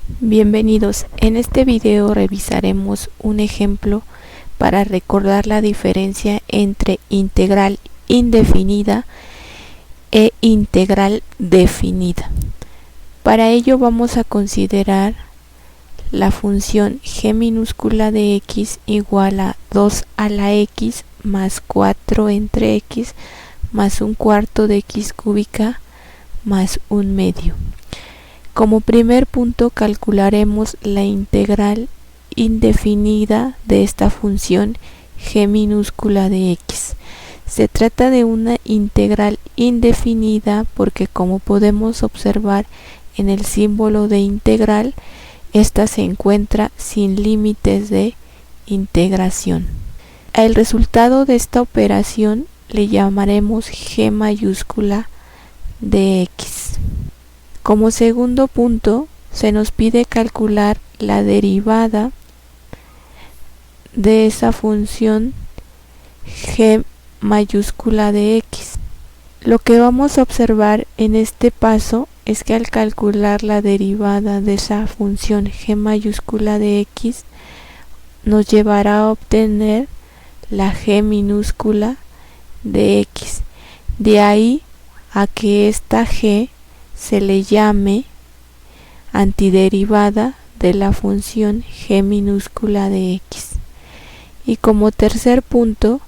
Bienvenidos, en este video revisaremos un ejemplo para recordar la diferencia entre integral indefinida e integral definida. Para ello vamos a considerar la función g minúscula de x igual a 2 a la x más 4 entre x más un cuarto de x cúbica más un medio. Como primer punto calcularemos la integral indefinida de esta función g minúscula de x. Se trata de una integral indefinida porque, como podemos observar en el símbolo de integral, esta se encuentra sin límites de integración. El resultado de esta operación le llamaremos g mayúscula de x. Como segundo punto, se nos pide calcular la derivada de esa función g mayúscula de x. Lo que vamos a observar en este paso es que al calcular la derivada de esa función g mayúscula de x, nos llevará a obtener la g minúscula de x. De ahí a que esta g se le llame antiderivada de la función g minúscula de x. Y como tercer punto,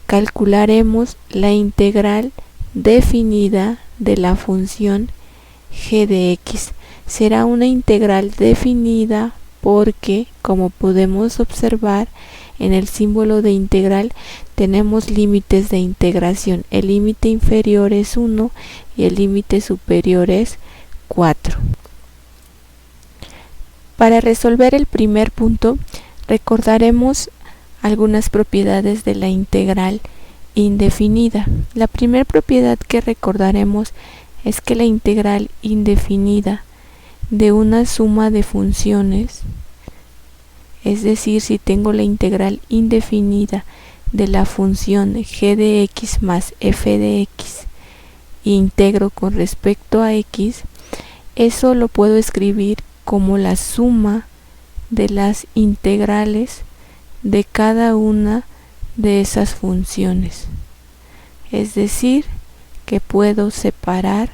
calcularemos la integral definida de la función g de x. Será una integral definida porque, como podemos observar en el símbolo de integral, tenemos límites de integración. El límite inferior es 1 y el límite superior es 4. Para resolver el primer punto, recordaremos algunas propiedades de la integral indefinida. La primera propiedad que recordaremos es que la integral indefinida de una suma de funciones, es decir, si tengo la integral indefinida de la función g de x más f de x e integro con respecto a x, eso lo puedo escribir como la suma de las integrales de cada una de esas funciones. Es decir, que puedo separar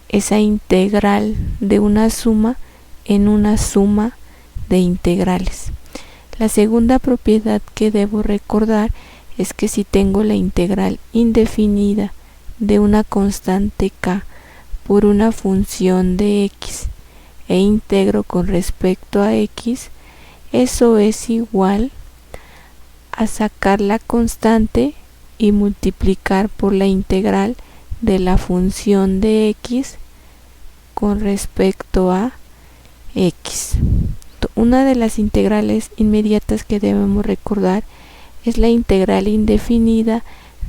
esa integral de una suma en una suma de integrales. La segunda propiedad que debo recordar es que si tengo la integral indefinida de una constante k por una función de x e integro con respecto a x, eso es igual a sacar la constante y multiplicar por la integral de la función de x con respecto a x. Una de las integrales inmediatas que debemos recordar es la integral indefinida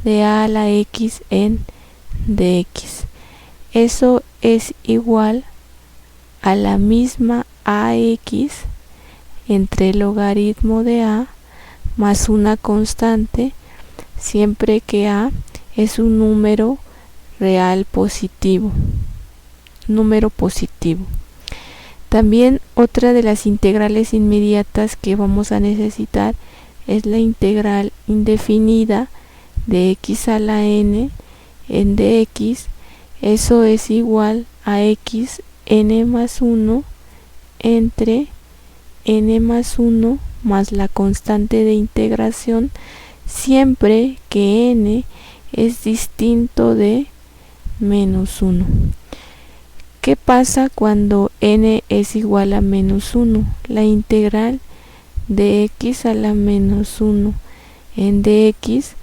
de a la x en dx. Eso es igual a la misma ax entre el logaritmo de a más una constante, siempre que a es un número real positivo. También otra de las integrales inmediatas que vamos a necesitar es la integral indefinida de x a la n en dx. Eso es igual a x n más 1 entre n más 1 más la constante de integración, siempre que n es distinto de menos 1. ¿Qué pasa cuando n es igual a menos 1? La integral de x a la menos 1 en dx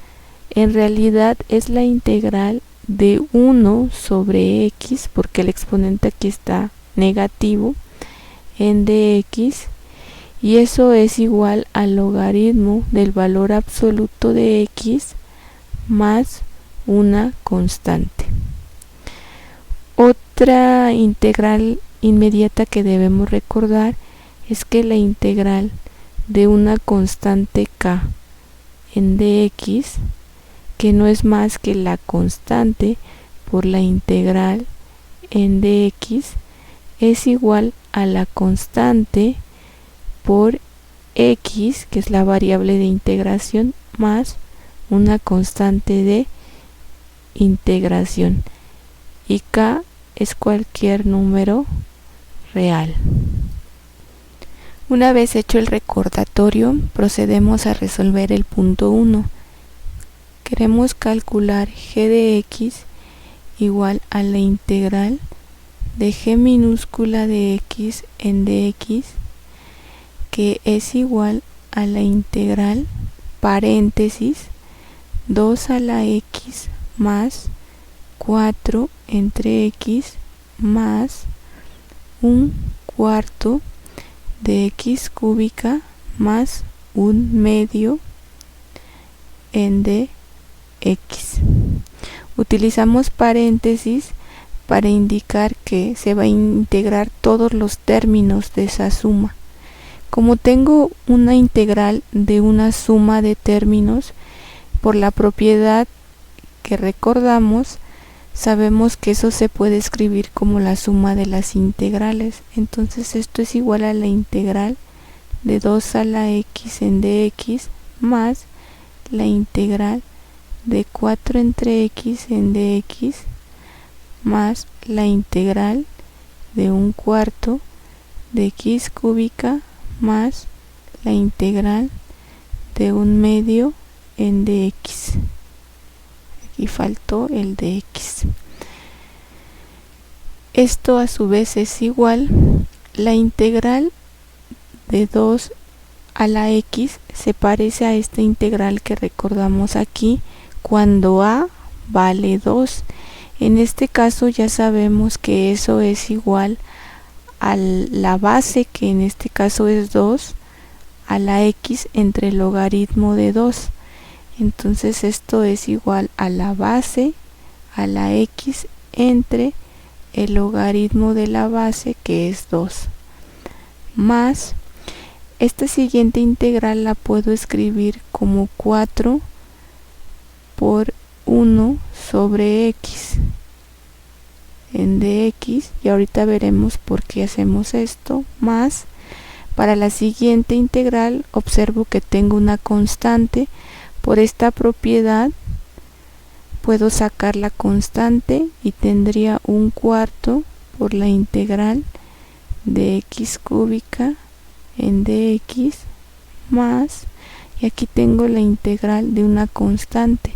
en realidad es la integral de 1 sobre x, porque el exponente aquí está negativo, en dx, y eso es igual al logaritmo del valor absoluto de x más una constante. Otra integral inmediata que debemos recordar es que la integral de una constante k en dx, que no es más que la constante por la integral en dx, es igual a la constante por x, que es la variable de integración, más una constante de integración, y k es cualquier número real. Una vez hecho el recordatorio, procedemos a resolver el punto 1. Queremos calcular g de x igual a la integral de g minúscula de x en dx, que es igual a la integral paréntesis 2 a la x más 4 entre x más un cuarto de x cúbica más un medio en dx. Utilizamos paréntesis para indicar que se va a integrar todos los términos de esa suma. Como tengo una integral de una suma de términos, por la propiedad que recordamos, sabemos que eso se puede escribir como la suma de las integrales. Entonces esto es igual a la integral de 2 a la x en dx más la integral de 4 entre x en dx más la integral de un cuarto de x cúbica más la integral de un medio en dx. Aquí faltó el dx. Esto a su vez es igual, la integral de 2 a la x se parece a esta integral que recordamos aquí cuando a vale 2. En este caso ya sabemos que eso es igual a la base, que en este caso es 2, a la x entre el logaritmo de 2. Entonces esto es igual a la base a la x entre el logaritmo de la base, que es 2, más esta siguiente integral la puedo escribir como 4 por 1 sobre x en dx, y ahorita veremos por qué hacemos esto, más para la siguiente integral observo que tengo una constante. Por esta propiedad puedo sacar la constante y tendría un cuarto por la integral de x cúbica en dx más, y aquí tengo la integral de una constante.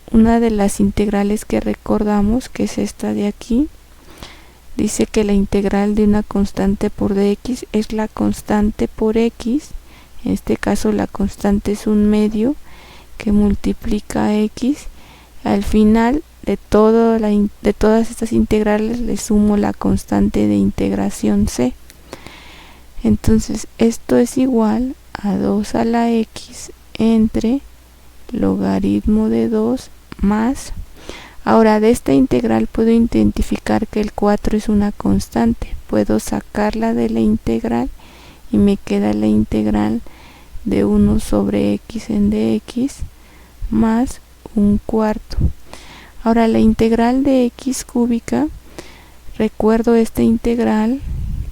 Una de las integrales que recordamos, que es esta de aquí, dice que la integral de una constante por dx es la constante por x. En este caso la constante es un medio que multiplica x. Al final de todas estas integrales le sumo la constante de integración c. Entonces esto es igual a 2 a la x entre logaritmo de 2 más. Ahora de esta integral puedo identificar que el 4 es una constante. Puedo sacarla de la integral y me queda la integral de 1 sobre x en dx más un cuarto. Ahora la integral de x cúbica, recuerdo esta integral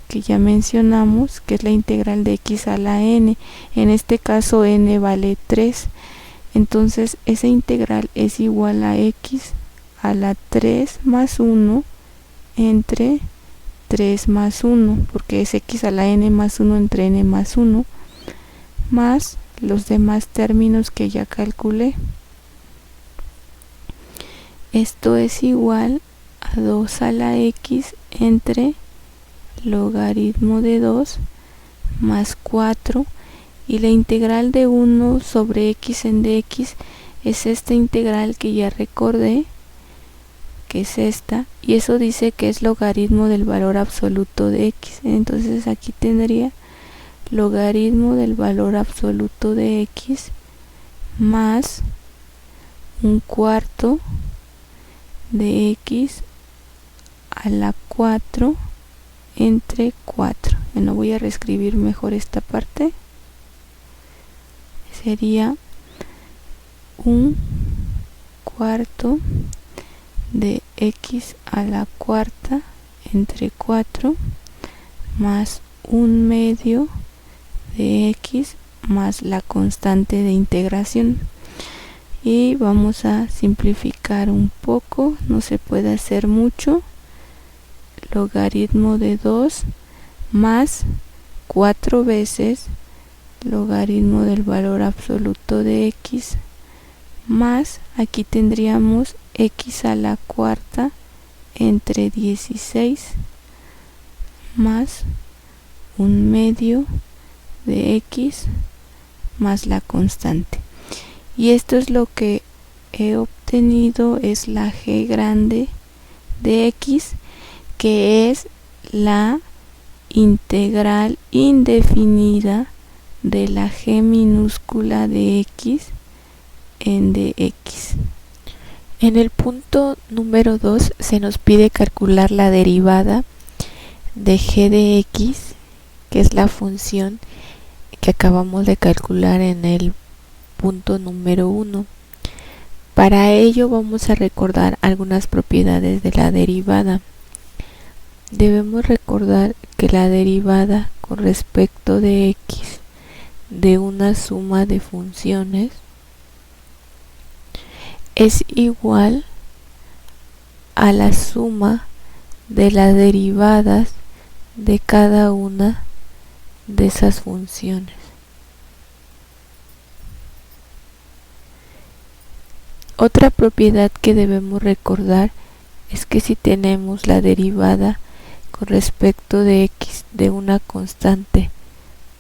que ya mencionamos, que es la integral de x a la n. En este caso n vale 3. Entonces esa integral es igual a x a la 3 más 1 entre 3 más 1, porque es x a la n más 1 entre n más 1, más los demás términos que ya calculé. Esto es igual a 2 a la x entre logaritmo de 2 más 4, y la integral de 1 sobre x en dx es esta integral que ya recordé, que es esta, y eso dice que es logaritmo del valor absoluto de x. Entonces aquí tendría logaritmo del valor absoluto de x más un cuarto de x a la 4 entre 4. Bueno, voy a reescribir mejor esta parte. Sería un cuarto de x a la cuarta entre 4 más 1/2 de x más la constante de integración. Y vamos a simplificar un poco, no se puede hacer mucho. Logaritmo de 2 más 4 veces logaritmo del valor absoluto de x más, aquí tendríamos x a la cuarta entre 16 más 1/2 de x más la constante. Y esto es lo que he obtenido, es la g grande de x, que es la integral indefinida de la g minúscula de x en dx. En el punto número 2 se nos pide calcular la derivada de g de x, que es la función que acabamos de calcular en el punto número 1. Para ello vamos a recordar algunas propiedades de la derivada. Debemos recordar que la derivada con respecto de x de una suma de funciones es igual a la suma de las derivadas de cada una de esas funciones. Otra propiedad que debemos recordar es que si tenemos la derivada con respecto de x de una constante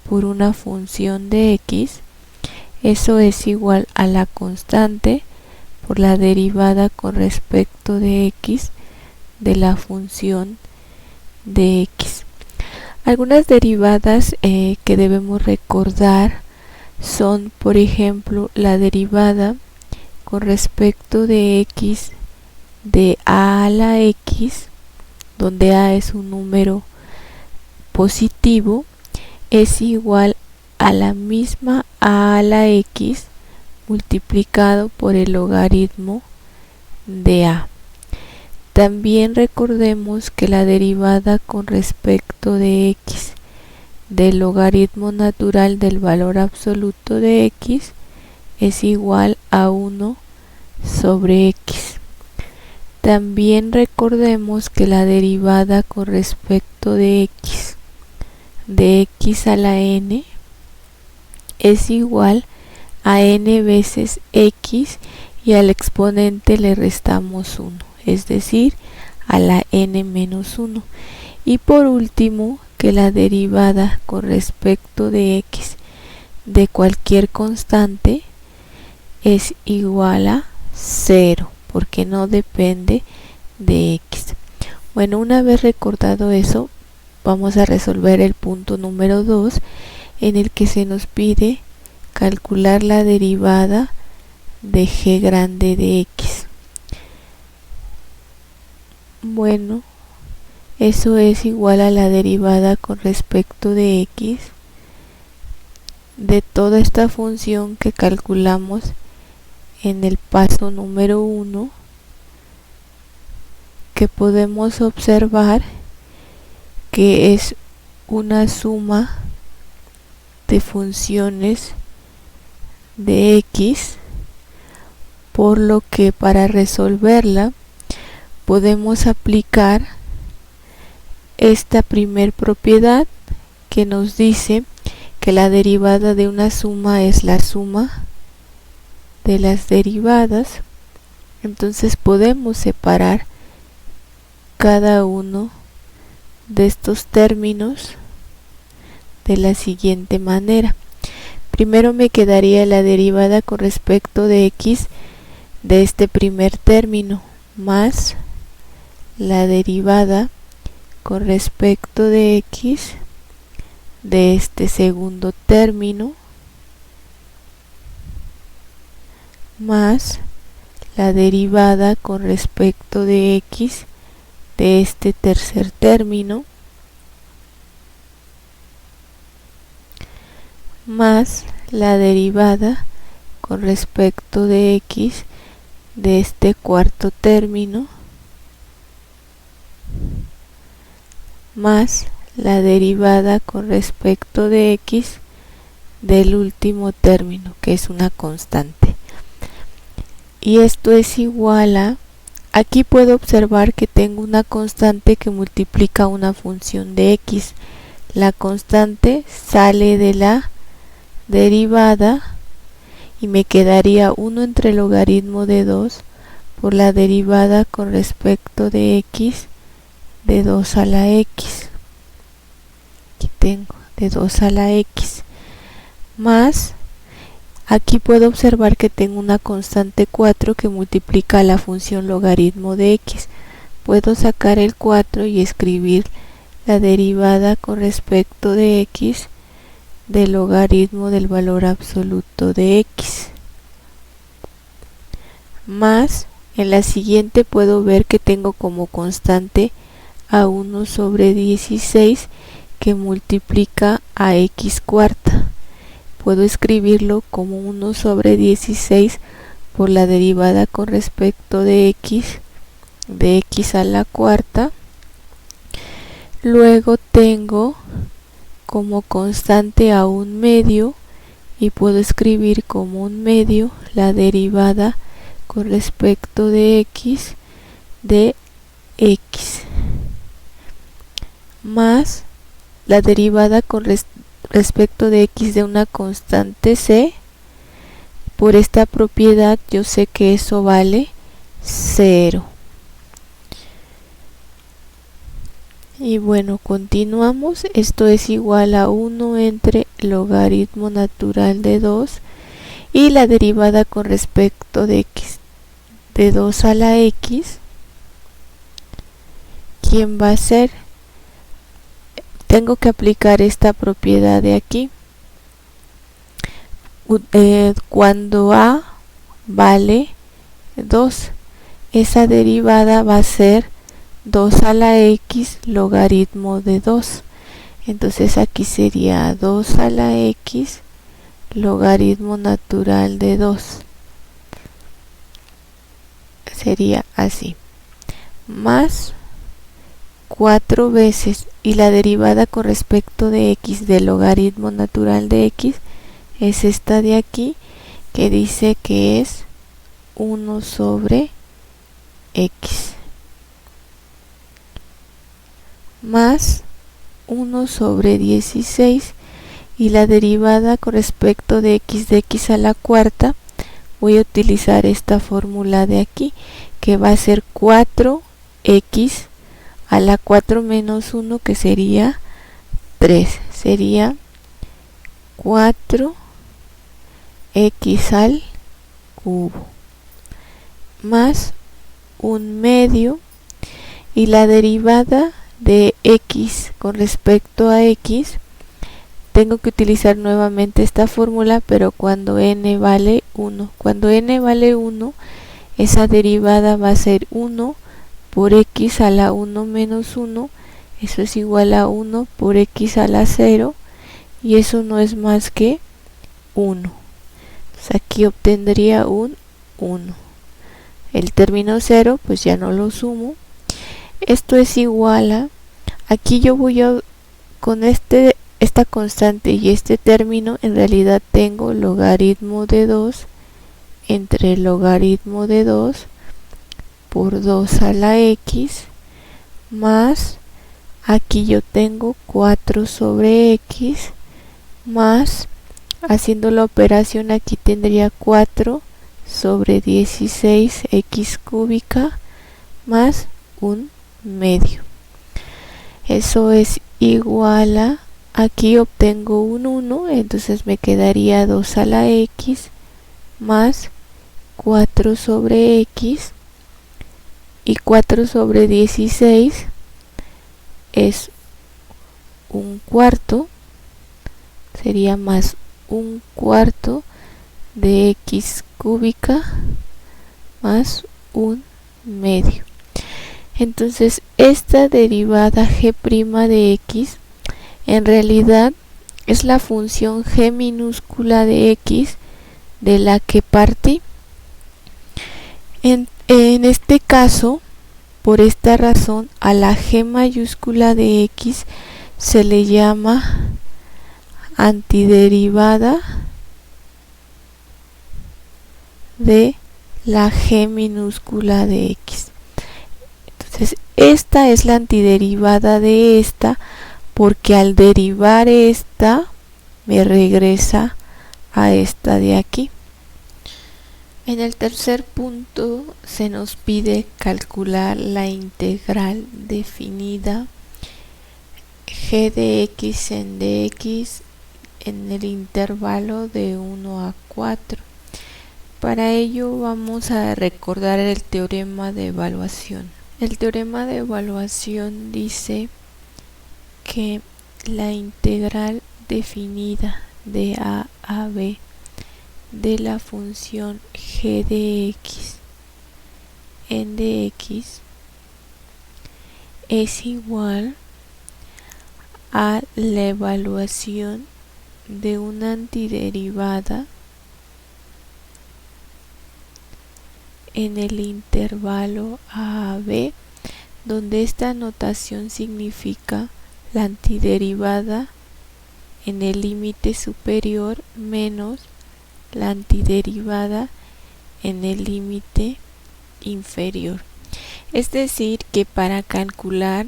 por una función de x, eso es igual a la constante por la derivada con respecto de x de la función de x. Algunas derivadas que debemos recordar son, por ejemplo, la derivada con respecto de x de a la x, donde a es un número positivo, es igual a la misma a la x multiplicado por el logaritmo de a. También recordemos que la derivada con respecto de x del logaritmo natural del valor absoluto de x es igual a 1 sobre x. También recordemos que la derivada con respecto de x a la n es igual a n veces x y al exponente le restamos 1, es decir, a la n menos 1. Y por último, que la derivada con respecto de x de cualquier constante es igual a 0, porque no depende de x. Bueno, una vez recordado eso, vamos a resolver el punto número 2, en el que se nos pide calcular la derivada de g grande de x. Bueno, eso es igual a la derivada con respecto de x de toda esta función que calculamos en el paso número 1, que podemos observar que es una suma de funciones de x, por lo que para resolverla podemos aplicar esta primer propiedad que nos dice que la derivada de una suma es la suma de las derivadas. Entonces podemos separar cada uno de estos términos de la siguiente manera. Primero me quedaría la derivada con respecto de x de este primer término más la derivada con respecto de x de este segundo término más la derivada con respecto de x de este tercer término más la derivada con respecto de x de este cuarto término más la derivada con respecto de x del último término, que es una constante. Y esto es igual a, aquí puedo observar que tengo una constante que multiplica una función de x. La constante sale de la derivada y me quedaría 1 entre el logaritmo de 2 por la derivada con respecto de x de 2 a la x. Aquí tengo de 2 a la x más, aquí puedo observar que tengo una constante 4 que multiplica la función logaritmo de x. Puedo sacar el 4 y escribir la derivada con respecto de x del logaritmo del valor absoluto de x. Más, en la siguiente puedo ver que tengo como constante a 1 sobre 16 que multiplica a x cuarta. Puedo escribirlo como 1 sobre 16 por la derivada con respecto de x a la cuarta. Luego tengo como constante a 1 medio y puedo escribir como 1 medio la derivada con respecto de x más la derivada con respecto de x de una constante c. Por esta propiedad yo sé que eso vale 0. Y bueno, continuamos. Esto es igual a 1 entre logaritmo natural de 2 y la derivada con respecto de x de 2 a la x. ¿Quién va a ser? Tengo que aplicar esta propiedad de aquí. Cuando a vale 2, esa derivada va a ser 2 a la x logaritmo de 2. Entonces aquí sería 2 a la x logaritmo natural de 2. Sería así. Más 4 veces, y la derivada con respecto de x del logaritmo natural de x es esta de aquí, que dice que es 1 sobre x. Más 1 sobre 16, y la derivada con respecto de x a la cuarta, voy a utilizar esta fórmula de aquí, que va a ser 4x a la 4 menos 1, que sería 3. Sería 4x al cubo más 1 medio, y la derivada de x con respecto a x, tengo que utilizar nuevamente esta fórmula, pero cuando n vale 1. Cuando n vale 1, esa derivada va a ser 1 por x a la 1 menos 1, eso es igual a 1 por x a la 0, y eso no es más que 1. Entonces aquí obtendría un 1. El término 0 pues ya no lo sumo. Esto es igual a, aquí yo voy a, con esta constante y este término, en realidad tengo logaritmo de 2 entre logaritmo de 2 por 2 a la x, más aquí yo tengo 4 sobre x, más, haciendo la operación aquí tendría 4 sobre 16 x cúbica más 1 medio. Eso es igual a, aquí obtengo un 1, entonces me quedaría 2 a la x más 4 sobre x, y 4 sobre 16 es un cuarto, sería más un cuarto de x cúbica más 1 medio. Entonces esta derivada g' de x en realidad es la función g minúscula de x de la que partí. En este caso, por esta razón, a la g mayúscula de x se le llama antiderivada de la g minúscula de x. Entonces esta es la antiderivada de esta, porque al derivar esta me regresa a esta de aquí. En el tercer punto se nos pide calcular la integral definida g de x en dx en el intervalo de 1 a 4. Para ello vamos a recordar el teorema de evaluación. El teorema de evaluación dice que la integral definida de a b de la función g de x en dx es igual a la evaluación de una antiderivada en el intervalo a b, donde esta notación significa la antiderivada en el límite superior menos la antiderivada en el límite inferior. Es decir, que para calcular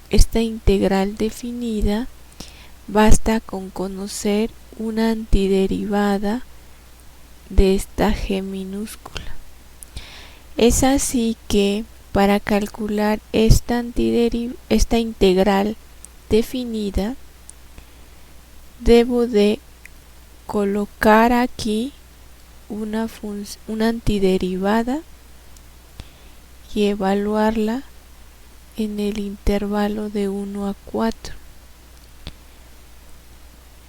esta integral definida basta con conocer una antiderivada de esta g minúscula. Es así que para calcular esta integral definida debo de colocar aquí una antiderivada y evaluarla en el intervalo de 1 a 4.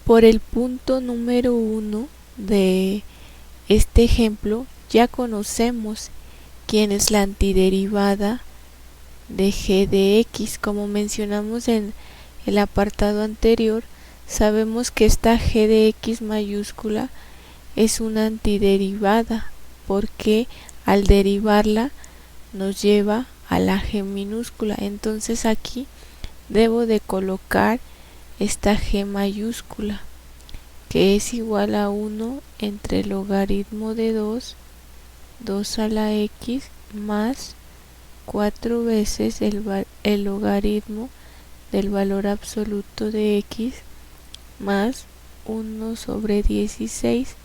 Por el punto número 1 de este ejemplo ya conocemos quién es la antiderivada de g de x. Como mencionamos en el apartado anterior, sabemos que esta g de x mayúscula es una antiderivada porque al derivarla nos lleva a la g minúscula. Entonces aquí debo de colocar esta g mayúscula, que es igual a 1 entre el logaritmo de 2 a la x más 4 veces el logaritmo del valor absoluto de x más 1 sobre 16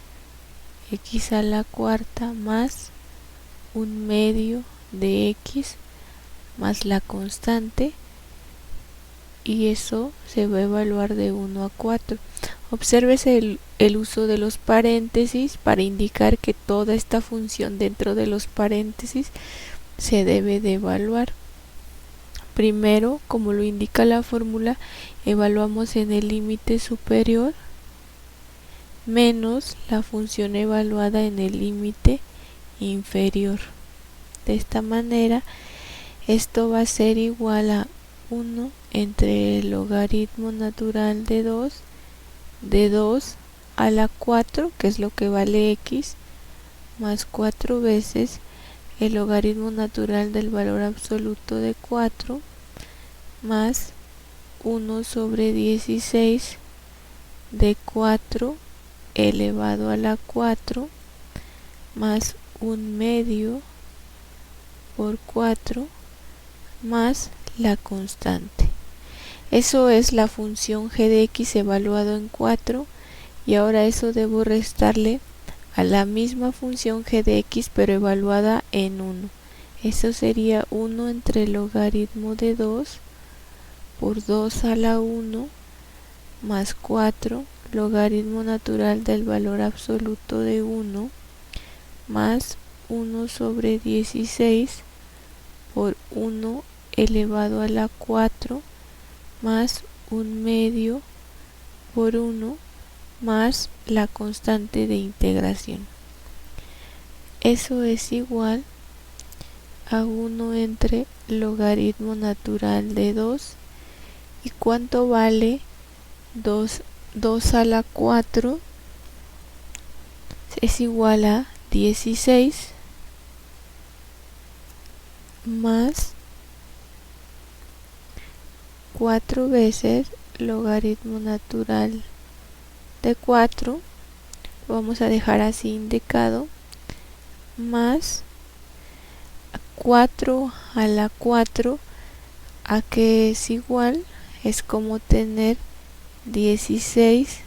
x a la cuarta más 1/2 de x más la constante, y eso se va a evaluar de 1 a 4. Obsérvese el uso de los paréntesis para indicar que toda esta función dentro de los paréntesis se debe de evaluar. Primero, como lo indica la fórmula, evaluamos en el límite superior menos la función evaluada en el límite inferior. De esta manera, esto va a ser igual a 1 entre el logaritmo natural de 2 a la 4, que es lo que vale x, más 4 veces el logaritmo natural del valor absoluto de 4, más 1 sobre 16 de 4 elevado a la 4, más 1/2 por 4, más la constante. Eso es la función g de x evaluado en 4, y ahora eso debo restarle a la misma función g de x pero evaluada en 1. Eso sería 1 entre el logaritmo de 2 por 2 a la 1 más 4 logaritmo natural del valor absoluto de 1 más 1 sobre 16 por 1 elevado a la 4 más 1/2 por 1 más la constante de integración. Eso es igual a 1 entre logaritmo natural de 2. ¿Y cuánto vale 2 a la 4? Es igual a 16 más 4 veces logaritmo natural de 4, lo vamos a dejar así indicado, más 4 a la 4, a que es igual, es como tener 16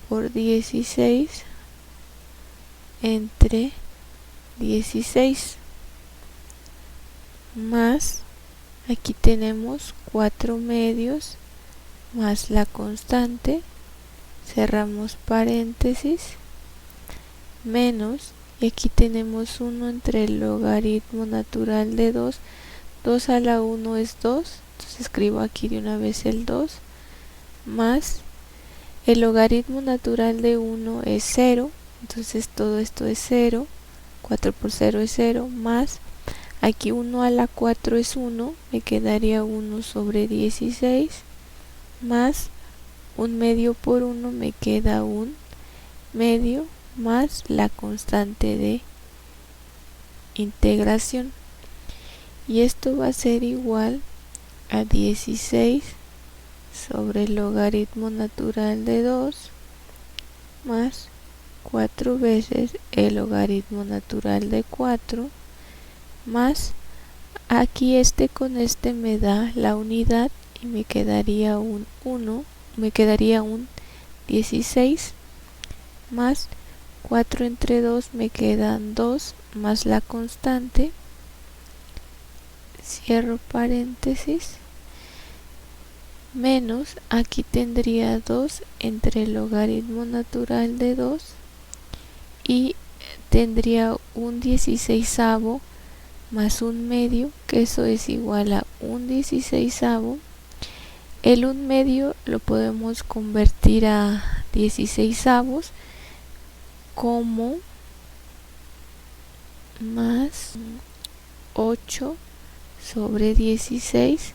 por 16 entre 16, más aquí tenemos 4 medios más la constante, cerramos paréntesis, menos, y aquí tenemos 1 entre el logaritmo natural de 2, 2 a la 1 es 2, entonces escribo aquí de una vez el 2, más el logaritmo natural de 1 es 0, entonces todo esto es 0, 4 por 0 es 0, más aquí 1 a la 4 es 1, me quedaría 1 sobre 16, más 1 medio por 1 me queda 1 medio, más la constante de integración, y esto va a ser igual a 16 sobre el logaritmo natural de 2 más 4 veces el logaritmo natural de 4, más aquí con este me da la unidad y me quedaría un 1, me quedaría un 16, más 4 entre 2 me quedan 2, más la constante, cierro paréntesis, menos aquí tendría 2 entre el logaritmo natural de 2 y tendría un 16avo más 1 medio, que eso es igual a un 16avo. El 1 medio lo podemos convertir a 16avos como más 8 sobre 16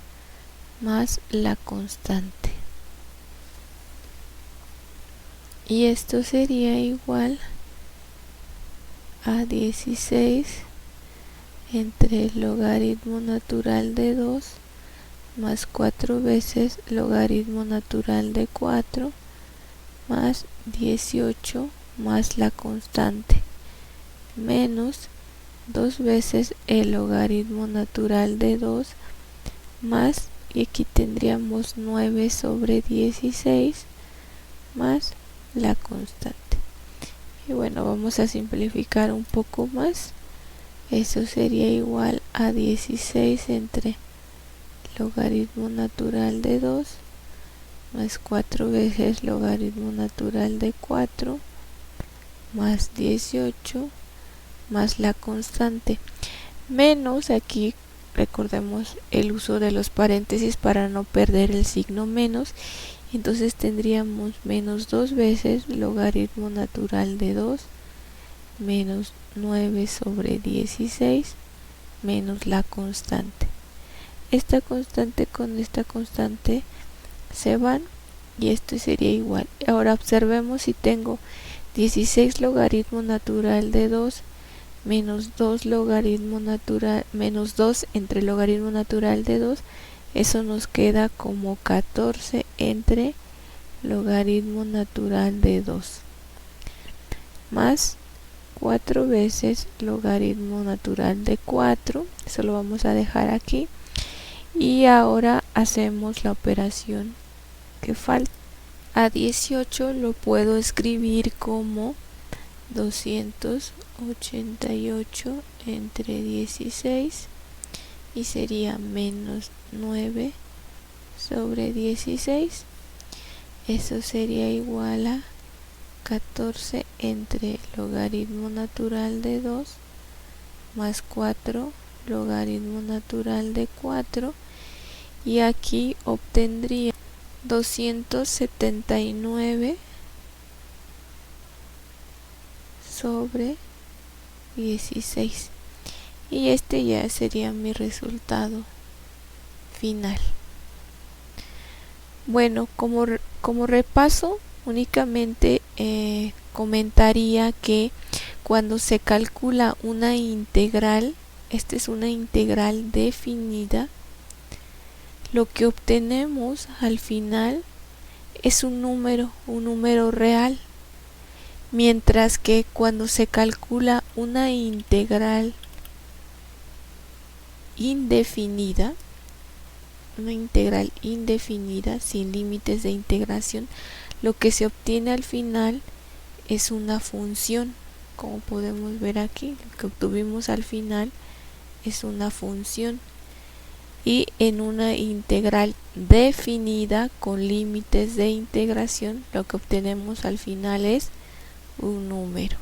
más la constante, y esto sería igual a 16 entre el logaritmo natural de 2 más 4 veces logaritmo natural de 4 más 18 más la constante, menos 2 veces el logaritmo natural de 2 más, y aquí tendríamos 9 sobre 16 más la constante. Y bueno, vamos a simplificar un poco más. Eso sería igual a 16 entre logaritmo natural de 2 más 4 veces logaritmo natural de 4 más 18 más la constante, menos, aquí recordemos el uso de los paréntesis para no perder el signo menos, entonces tendríamos menos 2 veces logaritmo natural de 2 menos 9 sobre 16 menos la constante. Esta constante con esta constante se van y esto sería igual. Ahora observemos si tengo 16 logaritmo natural de 2 menos 2 logaritmo natural, menos 2 entre logaritmo natural de 2, eso nos queda como 14 entre logaritmo natural de 2 más 4 veces logaritmo natural de 4, eso lo vamos a dejar aquí, y ahora hacemos la operación que falta. A 18 lo puedo escribir como 288 entre 16 y sería menos 9 sobre 16, eso sería igual a 14 entre logaritmo natural de 2 más 4 logaritmo natural de 4, y aquí obtendría 279 sobre 16, y este ya sería mi resultado final. Bueno, como repaso, únicamente comentaría que cuando se calcula una integral, esta es una integral definida, lo que obtenemos al final es un número real, mientras que cuando se calcula una integral indefinida sin límites de integración, lo que se obtiene al final es una función. Como podemos ver aquí, lo que obtuvimos al final es una función. Y en una integral definida con límites de integración, lo que obtenemos al final es un número.